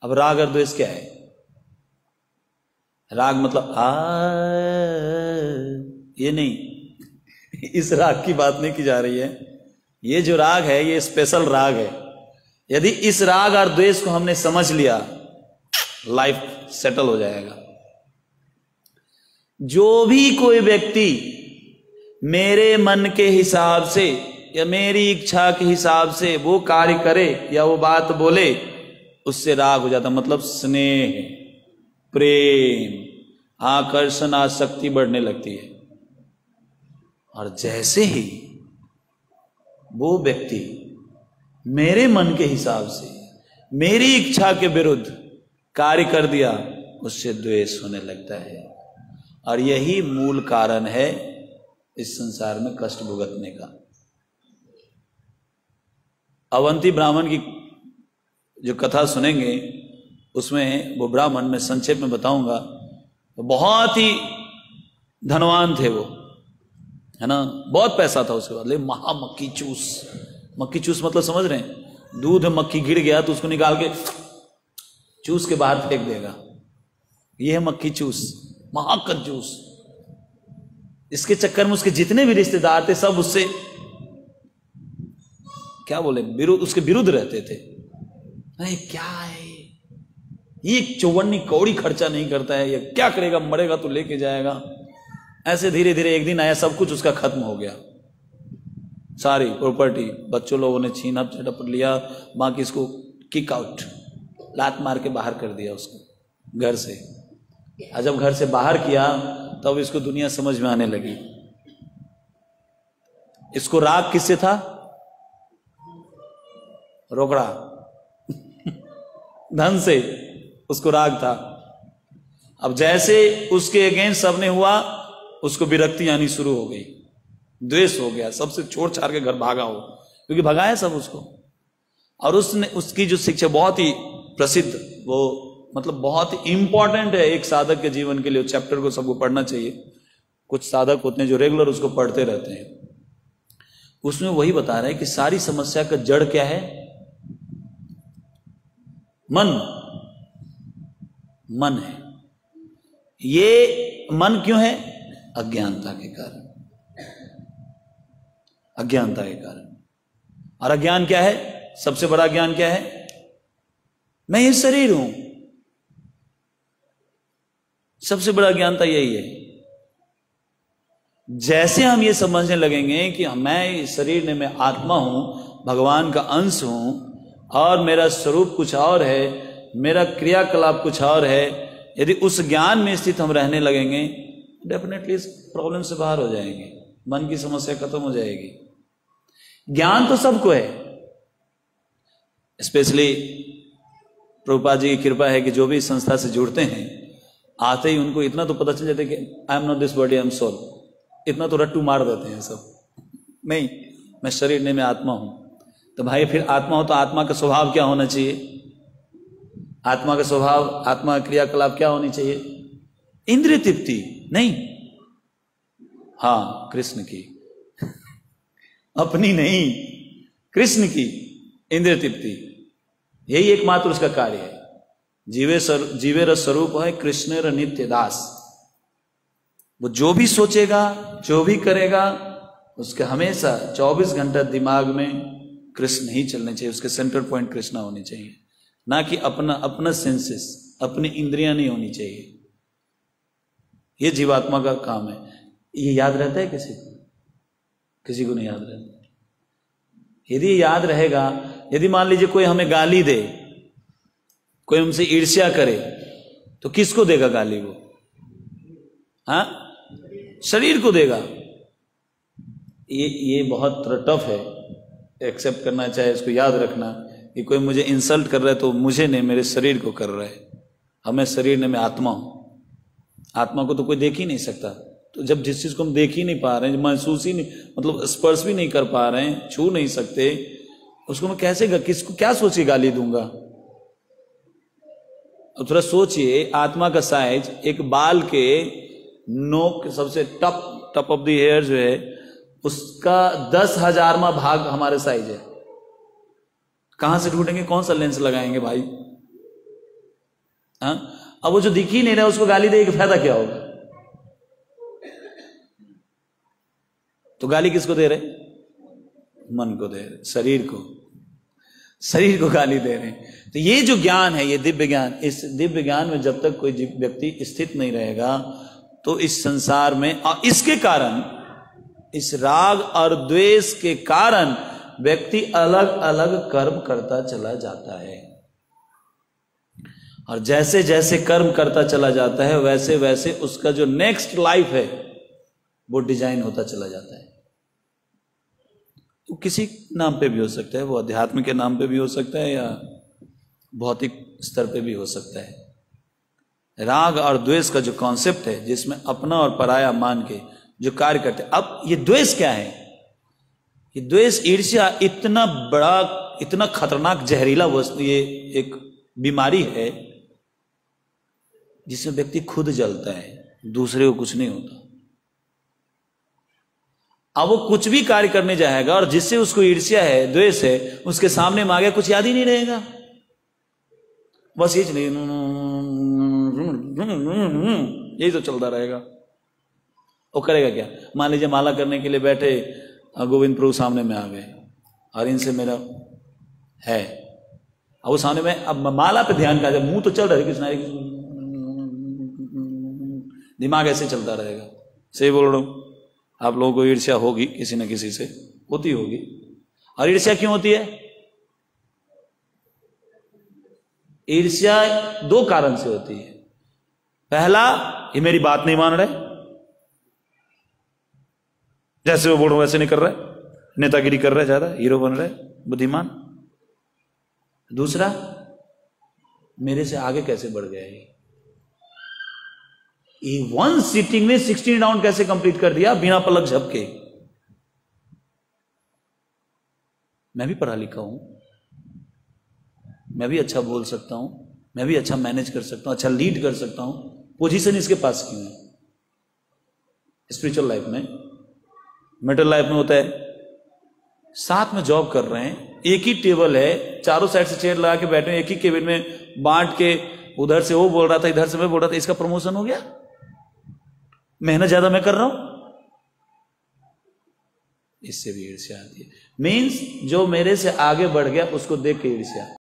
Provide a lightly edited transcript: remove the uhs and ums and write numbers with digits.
अब राग और द्वेष क्या है? राग मतलब ये नहीं, इस राग की बात नहीं की जा रही है। ये जो राग है ये स्पेशल राग है। यदि इस राग और द्वेष को हमने समझ लिया, लाइफ सेटल हो जाएगा। जो भी कोई व्यक्ति मेरे मन के हिसाब से या मेरी इच्छा के हिसाब से वो कार्य करे या वो बात बोले, उससे राग हो जाता। मतलब स्नेह, प्रेम, आकर्षण, आसक्ति बढ़ने लगती है। और जैसे ही वो व्यक्ति मेरे मन के हिसाब से मेरी इच्छा के विरुद्ध कार्य कर दिया, उससे द्वेष होने लगता है। और यही मूल कारण है इस संसार में कष्ट भुगतने का। अवंती ब्राह्मण की जो कथा सुनेंगे उसमें वो ब्राह्मण, मैं संक्षेप में बताऊंगा, तो बहुत ही धनवान थे वो, है ना, बहुत पैसा था उसके बाद। लेकिन महा मक्खी चूस, मक्खी चूस मतलब समझ रहे हैं? दूध में मक्खी गिर गया तो उसको निकाल के चूस के बाहर फेंक देगा, ये है मक्खी चूस, महाकंजूस। इसके चक्कर में उसके जितने भी रिश्तेदार थे सब उससे क्या बोले, उसके विरुद्ध रहते थे। अरे क्या है ये, चौवन्नी कौड़ी खर्चा नहीं करता है, ये क्या करेगा, मरेगा तो लेके जाएगा। ऐसे धीरे धीरे एक दिन आया, सब कुछ उसका खत्म हो गया, सारी प्रॉपर्टी बच्चों लोगों ने छीना झड़प लिया, बाकी इसको किक आउट, लात मार के बाहर कर दिया उसको घर से। और जब घर से बाहर किया तब इसको दुनिया समझ में आने लगी। इसको राग किससे था? रोकड़ा धन से उसको राग था। अब जैसे उसके अगेंस्ट सबने हुआ, उसको विरक्ति आनी शुरू हो गई, द्वेष हो गया, सबसे छोड़ छाड़ के घर भागा हो, क्योंकि भगाया सब उसको। और उसने, उसकी जो शिक्षा बहुत ही प्रसिद्ध, वो मतलब बहुत ही इंपॉर्टेंट है एक साधक के जीवन के लिए, चैप्टर को सबको पढ़ना चाहिए। कुछ साधक होते हैं जो रेगुलर उसको पढ़ते रहते हैं। उसमें वही बता रहे हैं कि सारी समस्या का जड़ क्या है? मन, मन है। ये मन क्यों है? अज्ञानता के कारण, अज्ञानता के कारण। और अज्ञान क्या है? सबसे बड़ा ज्ञान क्या है? मैं ये शरीर हूं। सबसे बड़ा ज्ञानता यही है। जैसे हम ये समझने लगेंगे कि मैं इस शरीर में, मैं आत्मा हूं, भगवान का अंश हूं, और मेरा स्वरूप कुछ और है, मेरा क्रियाकलाप कुछ और है, यदि उस ज्ञान में स्थित हम रहने लगेंगे, डेफिनेटली इस प्रॉब्लम से बाहर हो जाएंगे, मन की समस्या खत्म हो जाएगी। ज्ञान तो सबको है, स्पेशली प्रभुपाद जी की कृपा है कि जो भी इस संस्था से जुड़ते हैं, आते ही उनको इतना तो पता चल जाता है कि I am not this body, I am soul. इतना तो रट्टू मार देते हैं सब, नहीं मैं शरीर नहीं, मैं आत्मा हूं। तो भाई फिर आत्मा हो तो आत्मा का स्वभाव क्या होना चाहिए? आत्मा का स्वभाव, आत्मा का क्रियाकलाप क्या होनी चाहिए? इंद्रिय तृप्ति नहीं, हाँ कृष्ण की अपनी नहीं, कृष्ण की इंद्रिय तृप्ति, यही एकमात्र उसका कार्य है। जीवेर स्वरूप है कृष्णेर नित्य दास। वो जो भी सोचेगा, जो भी करेगा, उसके हमेशा 24 घंटा दिमाग में कृष्ण ही चलने चाहिए, उसके सेंटर पॉइंट कृष्ण होनी चाहिए, ना कि अपना सेंसेस, अपनी इंद्रियां नहीं होनी चाहिए। ये जीवात्मा का काम है। ये याद रहता है किसी को? किसी को नहीं याद रहता। यदि याद रहेगा, यदि मान लीजिए कोई हमें गाली दे, कोई हमसे ईर्ष्या करे, तो किसको देगा गाली? वो हाँ, शरीर को देगा। ये बहुत टफ है एक्सेप्ट करना, चाहे इसको याद रखना कि कोई मुझे इंसल्ट कर रहा है तो मुझे नहीं, मेरे शरीर को कर रहा है। हमें शरीर ने, मैं आत्मा हूं। आत्मा को तो कोई देख ही नहीं सकता। तो जब जिस चीज को हम देख ही नहीं पा रहे हैं, महसूस ही नहीं, मतलब स्पर्श भी नहीं कर पा रहे हैं, छू नहीं सकते, उसको मैं कैसे, किसको क्या सोचिए गाली दूंगा? अब थोड़ा सोचिए, आत्मा का साइज एक बाल के नोक, सबसे टप ऑफ द हेयर जो है, उसका 10,000वां भाग हमारे साइज है। कहां से ढूंढेंगे? कौन सा लेंस लगाएंगे भाई? हाँ, अब वो जो दिख ही नहीं रहा उसको गाली दे के फायदा क्या होगा? तो गाली किसको दे रहे? मन को दे रहे, शरीर को गाली दे रहे हैं। तो ये जो ज्ञान है, ये दिव्य ज्ञान, इस दिव्य ज्ञान में जब तक कोई व्यक्ति स्थित नहीं रहेगा तो इस संसार में, और इसके कारण, इस राग और द्वेष के कारण व्यक्ति अलग अलग कर्म करता चला जाता है। और जैसे जैसे कर्म करता चला जाता है वैसे वैसे उसका जो नेक्स्ट लाइफ है वो डिजाइन होता चला जाता है। तो किसी नाम पे भी हो सकता है, वो अध्यात्म के नाम पे भी हो सकता है या भौतिक स्तर पे भी हो सकता है। राग और द्वेष का जो कॉन्सेप्ट है, जिसमें अपना और पराया मान के जो कार्य करते हैं। अब ये द्वेष क्या है? ये द्वेष, ईर्ष्या इतना बड़ा, इतना खतरनाक जहरीला वस्तु, ये एक बीमारी है जिसमें व्यक्ति खुद जलता है, दूसरे को कुछ नहीं होता। अब वो कुछ भी कार्य करने जाएगा और जिससे उसको ईर्ष्या है, द्वेष है, उसके सामने मांगे कुछ याद ही नहीं रहेगा, बस यही तो चलता रहेगा। वो करेगा क्या? मान लीजिए माला करने के लिए बैठे, गोविंद प्रभु सामने में आ गए और इनसे मेरा है, अब वो सामने में, अब माला पे ध्यान का, मुंह तो चल रहा है कृष्ण, दिमाग ऐसे चलता रहेगा। सही बोल रहा हूं? आप लोगों को ईर्ष्या होगी, किसी न किसी से होती होगी। और ईर्ष्या क्यों होती है? ईर्ष्या दो कारण से होती है। पहला, ये मेरी बात नहीं मान रहे, जैसे वो बोल रहा वैसे नहीं कर रहा है, नेतागिरी कर रहा है, ज्यादा हीरो बन रहा है, बुद्धिमान। दूसरा, मेरे से आगे कैसे बढ़ गया ये वन सीटिंग में 16 राउंड कैसे कंप्लीट कर दिया बिना पलक झपके। मैं भी पढ़ा लिखा हूं, मैं भी अच्छा बोल सकता हूं, मैं भी अच्छा मैनेज कर सकता हूं, अच्छा लीड कर सकता हूं। पोजीशन इसके पास क्यों है? स्पिरिचुअल लाइफ में, मेटल लाइफ में होता है, साथ में जॉब कर रहे हैं, एक ही टेबल है, चारों साइड से चेयर लगा के बैठे हैं, एक ही केबिन में बांट के, उधर से वो बोल रहा था, इधर से मैं बोल रहा था, इसका प्रमोशन हो गया, मेहनत ज्यादा मैं कर रहा हूं, इससे भी ईर्ष्या आती है। मीन्स जो मेरे से आगे बढ़ गया उसको देख के ईर्ष्या।